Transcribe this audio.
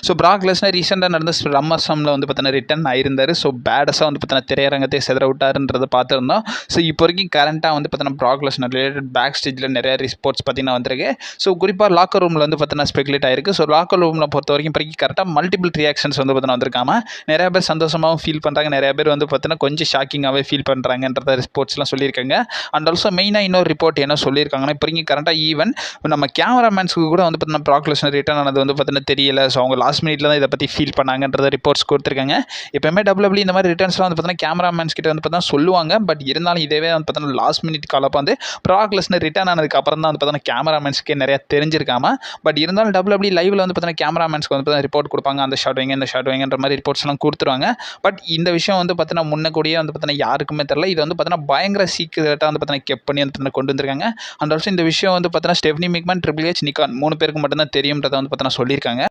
So பிராக் Lesnar ரீசெண்டாக நடந்த ரம்மர்சம்மில் வந்து பார்த்தீங்கன்னா ரிட்டன் ஆயிருந்தார். ஸோ பேடஸாக வந்து பார்த்தீங்கன்னா திரையரங்கத்தை செதற விட்டாருன்றதை பார்த்துருந்தோம். ஸோ இப்போ வரைக்கும் கரண்ட்டாக வந்து பார்த்தீங்கன்னா பிராக் லெஸ்னர் ரிலேட்டட் பேக் ஸ்டேஜில் நிறைய ரிப்போர்ட்ஸ் பார்த்தீங்கன்னா வந்திருக்கு. ஸோ குறிப்பாக லாக்கர் ரூமில் வந்து பார்த்தீங்கன்னா ஸ்பெகுலேட் ஆயிருக்கு. ஸோ லாக்கர் ரூமில் பொறுத்த வரைக்கும் கரெக்டாக மல்டிபிள் ரியாக்ஷன்ஸ் வந்து பார்த்தீங்கன்னா வந்திருக்காம நிறைய பேர் சந்தோஷமாகவும் ஃபீல் பண்ணுறாங்க, நிறைய பேர் வந்து பார்த்தீங்கன்னா கொஞ்சம் ஷாக்கிங்காகவே ஃபீல் பண்ணுறாங்கன்றத ரிப்போர்ட்ஸ்லாம் சொல்லியிருக்காங்க. அண்ட் ஆல்சோ மெயினாக இன்னொரு ரிப்போர்ட் என்ன சொல்லியிருக்காங்கன்னா இப்போ வரைக்கும் கரெக்டாக ஈவன் நம்ம கேமராமேன்ஸுக்கு கூட வந்து பார்த்தீங்கன்னா பிராக் லெஸ்னர் ரிட்டர்ன் ஆனது வந்து பார்த்தீங்கன்னா தெரியல. ஸோ அவங்க லாஸ்ட் மினிட்ல தான் இதை பற்றி ஃபீல் பண்ணாங்கன்றத ரிப்போர்ட்ஸ் கொடுத்துருக்காங்க. எப்பவுமே WWE இந்த மாதிரி ரிட்டர்ன்ஸ்லாம் வந்து பார்த்தீங்கன்னா கேமராமேன்ஸ் கிட்ட வந்து பார்த்தீங்கன்னா சொல்லுவாங்க. பட் இருந்தாலும் இதே வந்து பார்த்தீங்கன்னா லாஸ்ட் மினிட் காலப்போ வந்து பிராக் லெஸ்னர் ரிட்டர்ன் ஆனதுக்கு அப்புறம் தான் வந்து பார்த்தீங்கன்னா கேமராமேன்ஸ்க்கே நிறைய தெரிஞ்சிருக்காம. பட் இருந்தாலும் WWE லைவ்ல வந்து பார்த்தீங்கன்னா கேமராமேன்ஸ்க்கு வந்து பார்த்தீங்கன்னா ரிப்போர்ட் கொடுப்பாங்க, அந்த ஷாட் வைங்க இந்த ஷாட் வைங்கன்ற மாதிரி ரிப்போர்ட்ஸ்லாம் கொடுத்துருவாங்க. பட் இந்த விஷயம் வந்து பார்த்தீங்கன்னா முன்னக்கூடியே வந்து பார்த்தீங்கன்னா யாருக்குமே தெரியல. இது வந்து பார்த்தீங்கன்னா பயங்கர சீக்கிரட்டாக வந்து பார்த்தீங்கன்னா கெப் பண்ணி வந்து கொண்டு வந்திருக்காங்க. அண்ட் ஆல்சோ இந்த விஷயம் வந்து பார்த்தீங்கன்னா Stephanie McMahon, triple H, Nikon 3 பேருக்கு மட்டும்தான் தெரியும்ன்றதை வந்து பார்த்தீங்கன்னா சொல்லியிருக்காங்க.